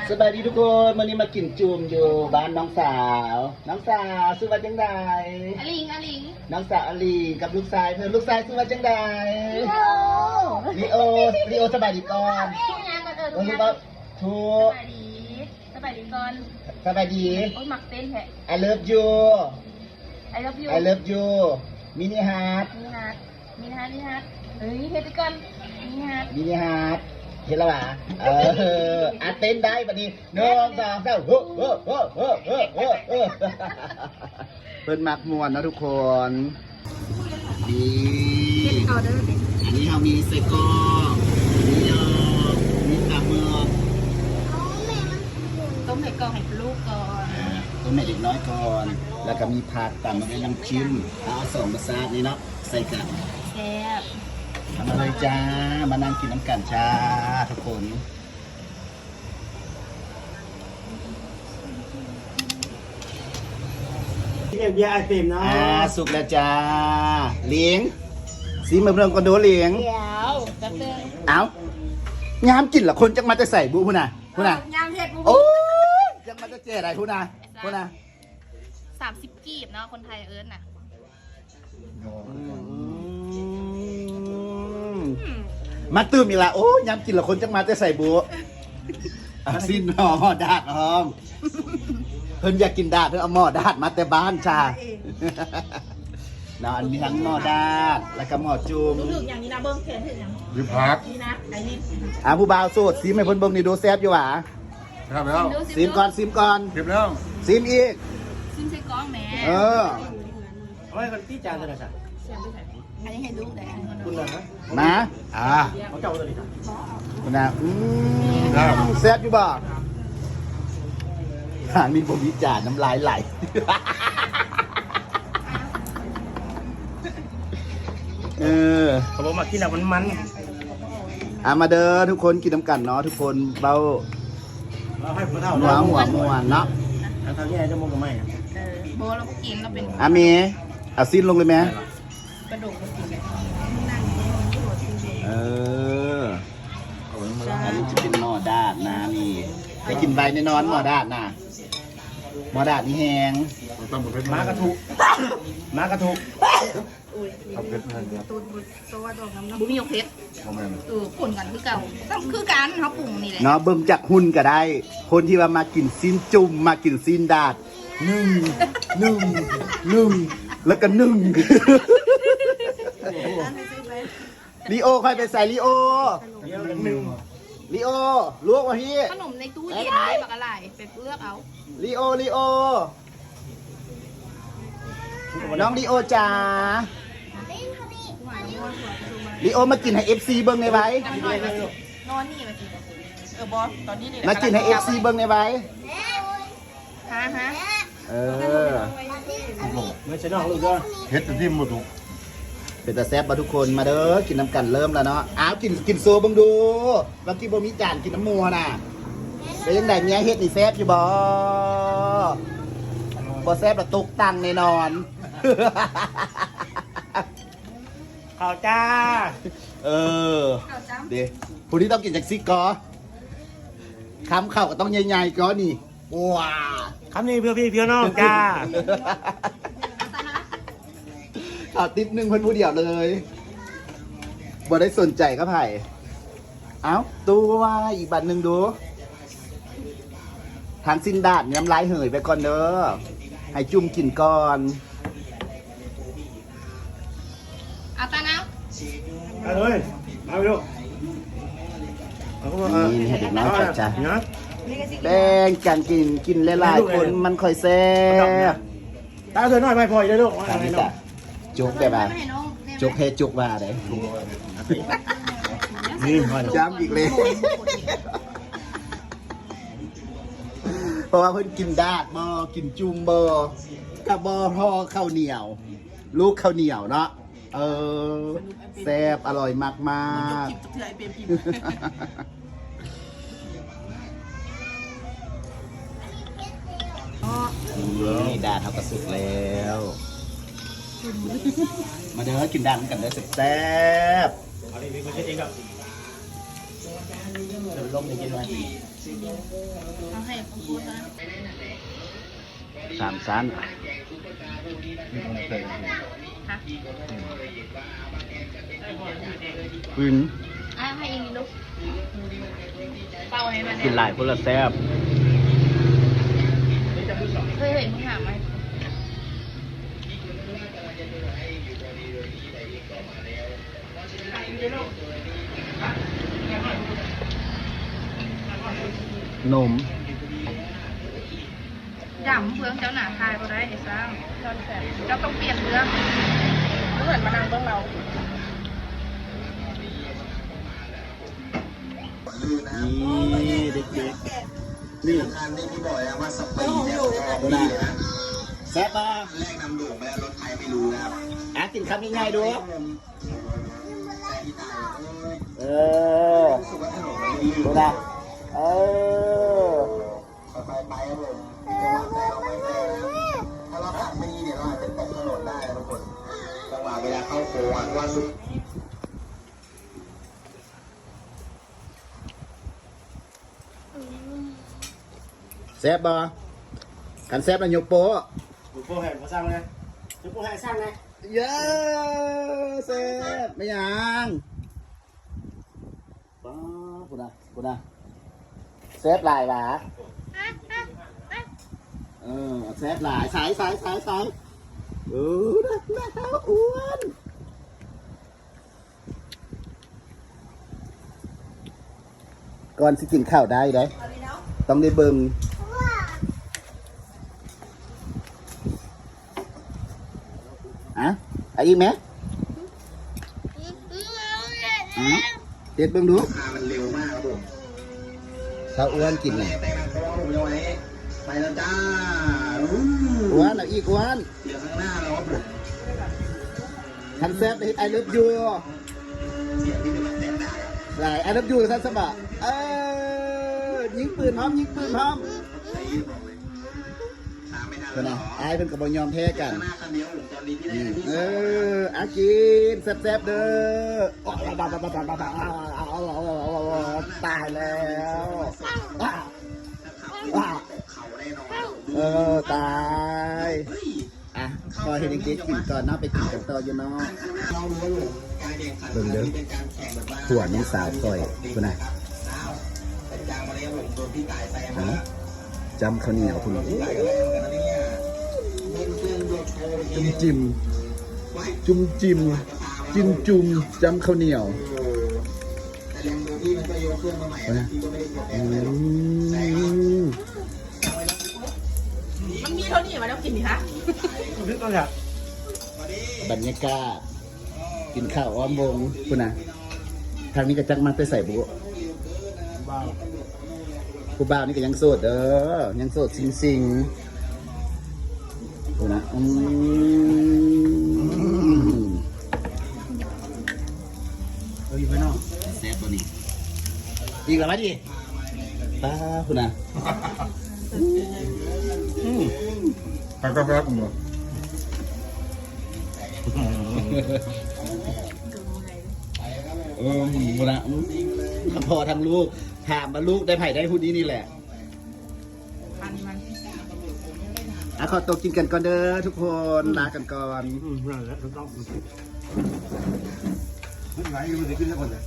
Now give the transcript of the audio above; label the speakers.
Speaker 1: สบายดีทุกคนวันนี้มากินจุ่มอยู่บ้านน้องสาวสุวัสดิ์จังได
Speaker 2: อลิง
Speaker 1: น้องสาวอลีกับลูกชายเพื่อนลูกชายสุวัสดิ์จังไดลีโอสบายดีก่อน
Speaker 2: ทุกงานก่อน
Speaker 1: ทุก
Speaker 2: ทุก สบายดีก่อน
Speaker 1: สบายดี
Speaker 2: โอ้ยหมักเต้นแท้
Speaker 1: I love you
Speaker 2: I love
Speaker 1: you มินิฮาร์ด
Speaker 2: เฮ้ยเฮ็ดก่อนมินิฮาร์ด
Speaker 1: เห็นแล้วป่ะเต้นได้ปะนี่1 2 3เพิ่นมักมวนนะทุกคนดีอันนี้เรามีไส้กรอกมีปลาหมึก
Speaker 2: ต้มเห็ดก่อนให้ลูกก่อน
Speaker 1: ต้มเล็กน้อยก่อนแล้วก็มีผักตามมาด้วยน้ำจิ้มเอา2 รสชาตินี้เนาะใส่กัน
Speaker 2: แซ่บ
Speaker 1: ทำมาเลยจ้ามานั่งกินน้ำกันจ้าทุกคน
Speaker 3: เรียกยาเต็มนะ
Speaker 1: สุกแล้วจ้าเลี้ยงสีมือเพิ่มก็ดูเลี้ยง
Speaker 2: เดี๋ยวแป๊บนึง
Speaker 1: เอางามกินเหรอคนจังมาจะใส่บุพุ่นน่ะ
Speaker 2: ยามเห็ดบุ
Speaker 1: โอ้จังมาจะเจ๊อะไรพุ่นน่ะ
Speaker 2: 30 กีบเนาะคนไทยเอิ้นน่ะ
Speaker 1: มาตื้มอีกละโอ้ยำกินละคนจังมาจะใส่บุสิ้นหม้อดาดหอมเพิ่นอยากกินดาดเพิ่นเอาหม้อดาดมาแต่บ้านจ้าเนาะมีทั้งหม้อดาดแล้วก็หม้อจุ่ม
Speaker 2: ถึงอย่างนี้นะเบิ้งเห็นอย่าง
Speaker 3: หรือพัก
Speaker 2: นี่นะไอ้นี่
Speaker 1: ผู้บ่าวโสดซีมให้เพิ่นเบิ่งนี่ดูแซ่บอยู่หว่า
Speaker 3: ครับแล้ว
Speaker 1: ซีมก่อน
Speaker 3: เก็บแล้ว
Speaker 1: ซีมอีก
Speaker 2: ซิมใส่กล้องแม่
Speaker 3: เอาไว้กันที่จานตัวไหนจ้ะ
Speaker 2: อันนี้ให้ดูได้
Speaker 3: คุณนะ
Speaker 1: นะ
Speaker 3: เขาเจ้าตัวนี้จ้ะ
Speaker 1: คุณนะแซ่บอยู่บ่ทางนี้ผมวิจารณ์น้ำลายไหล
Speaker 3: เขาบอกมากินแล้วมัน
Speaker 1: มาเด้อทุกคนกินน้ำกันเนาะทุกคนเบา
Speaker 3: ให้ผมเท่า
Speaker 1: หัวเนาะ
Speaker 3: ทางนี้จะมองกับไม่
Speaker 2: โบเราก็กินเราเป็น
Speaker 1: มีเอาซีนลงเลยไหม
Speaker 2: กระดูกก็กิน
Speaker 1: อันนี้จะเป็นหม้อดาดนะนี่ได้กินใบแน่นอนหม้อดาดนะหม้อดาดนี่แห้ง
Speaker 3: ม้ากระทุก
Speaker 2: บุ้มียกเพชรปุ่นกันคือเก่าคือการเขาปรุงนี่แหละ
Speaker 1: เนาะเบิ่งจากหุ่นก็ได้คนที่ว่ามากินซีนจุ่มมากินซีนดาดนึ่งแล้วก็นึ่งลีโอค่อยไปใส่ลีโอลวกมาพี่
Speaker 2: ขนมในตู้เย็นได้ปากอะไรไปเลือกเอา
Speaker 1: ลีโอน้องลีโอจ๋าลีโอมากินให้ FC เบิ้งในไว้
Speaker 2: นอนนี่มากินบอสตอนนี้
Speaker 1: มากินให้ FC เบิ้งในไว้
Speaker 2: ฮะ
Speaker 3: ไม่ใช่น้องลูกก็เฮ็ดที่หมดทุก
Speaker 1: เป็นตาแซ่บมาทุกคนมาเด้อกินน้ำกันเริ่มแล้วเนาะกินโซบังดูบางทีบ่มีจานกินน้ำมัวน่ะเป็นยังไงเมียเฮ็ดนี่แซ่บอยู่บ่แซ่บละตกตังแน่นอน
Speaker 3: ข้าวจ้า
Speaker 1: เดี๋ยวผู้ที่ต้องกินจากซิกกอคำข้าวก็ต้องใหญ่ๆก็นี่ว้า
Speaker 3: คำนี้เพื่อพี่เพื่อน้องจ้า
Speaker 1: ข่าวติ๊บนึงเพิ่นผู้เดียวเลยบ่ได้สนใจก็ไผ่ตัวอีกบัตรหนึ่งดูทางสิ้นดาดน้ำลายเหยไปก่อนเด้อให้จุ่มกินก่อน
Speaker 2: เอาตานะ
Speaker 3: เอาเลยเอาไปลูก
Speaker 1: นี่ให้เด็กน้อยจ้ะแบ่งกันกินหลายๆคนมันค่อยแซ่บ
Speaker 3: ตาเธอน้อยไม่พอเลยลูก
Speaker 1: จุกได้ป่ะจุกเฮจุกว่าได้
Speaker 3: นี่
Speaker 1: ย้ำอีกเลยเพราะว่าเพิ่นกินดาดบ่กินจุ่มบ่กับบ่ห่อข้าวเหนียวลูกข้าวเหนียวเนาะแซ่บอร่อยมากนี่ดาดเขากระสุกแล้วมาเด้อกินดาดกันเด้อแซ่บ
Speaker 3: เอาดิพี่มาเช็ดเองครับเดี๋ยวลงไปกินเลย
Speaker 2: เอาให้พูดนะ
Speaker 1: 3 ชั้น
Speaker 2: ฮะ
Speaker 1: ปืน
Speaker 2: เอาให้อีกลูกเป่าให้มัน
Speaker 1: กินหลายคนละแซ่บ
Speaker 2: เฮ้ยมึงหาไหม
Speaker 1: นม
Speaker 2: ดำเพื่อนเจ้าหนาทายก็ได้ไอ้ซ้ำเจ้าต้องเปลี่ยนเรื่องเหมือนมานั่งเบื้องเรา
Speaker 1: นี่เด็กๆนี่
Speaker 4: อันนี้พี่บอยว่าสปีดเนี่ย
Speaker 1: ตัวน่ะแซ่บป่ะ
Speaker 4: แรกนำโด่งไปแล้วรถไทยไม่รู้นะครับ
Speaker 1: กินคำง่ายๆดู
Speaker 4: แต่ที่ตาย
Speaker 1: เออ
Speaker 4: สุขถนนมันดี
Speaker 1: ดูนะเออ
Speaker 4: ไปครับผมจังหวะแต่เราไม่แพ้ถ้าเราขับไม่ดีเนี่ยเราอาจจะตกถนนได้นะทุกคนจังหวะเวลาเข้าโค้งว่าสุด
Speaker 1: แซ่บบ่กันแซ่บแล้วยกโป๊ะ
Speaker 3: ดูโป้แห่งมาสร้างเลยดูโป้แห่งสร้างเลย
Speaker 1: เย้แซ่บไม่ยังป้ากูนะแซ่บหลายหวะแซ่บหลายสายนะอ้วนก่อนสิกินข้าวได้เด้ต้องได้เบิ่งอีกไหมเด็ดเบิ่งดู
Speaker 4: พามันเร็วมากครับผม
Speaker 1: ถ้าอ้วนกินเลย
Speaker 4: แต่แบบเพราะว่าผมยังไงไปแล้วจ้า
Speaker 1: อ้วนเอาอีกอ้วน
Speaker 4: เดี๋ยวข้างหน้าเราครับผม
Speaker 1: ทันแซ่บไอเลิฟยู
Speaker 4: เสียงที่เป็นแสบได้
Speaker 1: หลายไอเลิฟยูทันสบะยิงปืนพร้อม
Speaker 4: ไอ้ยืดบอกเลยตามไม่ทัน
Speaker 1: ก็
Speaker 4: แล้ว
Speaker 1: นะไอ้เป็นกับบอยอมแพ้กัน
Speaker 4: ข้างหน้าคันเดียวผมตอนนี้พี่ได้คันที่สอง
Speaker 1: อากินแซ่บๆเด้อตายแล้ว
Speaker 4: เขาแน่นอน
Speaker 1: ตายพอเห็นเด็กๆกินก่อนเนาะไปกินกันต่ออยู่เนาะ
Speaker 4: เรารู้ว่าการแข่งขันเป็นการแข่งแบบว่า
Speaker 1: ถั่วนี่สาวก่อยคุณนาย
Speaker 4: เป็นจางมาแล้วผมโดนพี่ตายแซงมา
Speaker 1: จำข้าวเหนียวคุณ
Speaker 4: ตายกันแล้วกันนะเนี่ยเล่นเครื่องโดนโชว์
Speaker 1: จิ้มจุ่มจำข้าวเหนียว
Speaker 4: แต่แรงโดนพี่มันก็โยกเครื่องมาใหม่พี่ก็ไม่ได้กดแอร์เลย
Speaker 2: มันมีเท่านี้มาแล้วกินดิฮะ
Speaker 3: พี่ต้นเนี่ย
Speaker 1: บรรยากาศกินข้าวอ้อมวงคุณนะทางนี้ก็จักมาไปใส่บุ
Speaker 3: บ้า
Speaker 1: ผู้บ่าวนี่ก็ยังโสดเด้อยังโสดซิงคุณนะอีกไหมน้องแซ่บตัวนี้อีกแล้วไหมดิป้าคุณนะ
Speaker 3: ไปก็ครับผม
Speaker 1: คุณนะพอทำลูกถามมาลูกได้ไผ่ได้พูดนี้นี่แหละ ขอตัวกินกันก่อนเด้อทุกคนลากันก่อน
Speaker 3: นั่นแหละถูกต้องไม่ไหวอยู่มันจะขึ้นแล้วคนเลย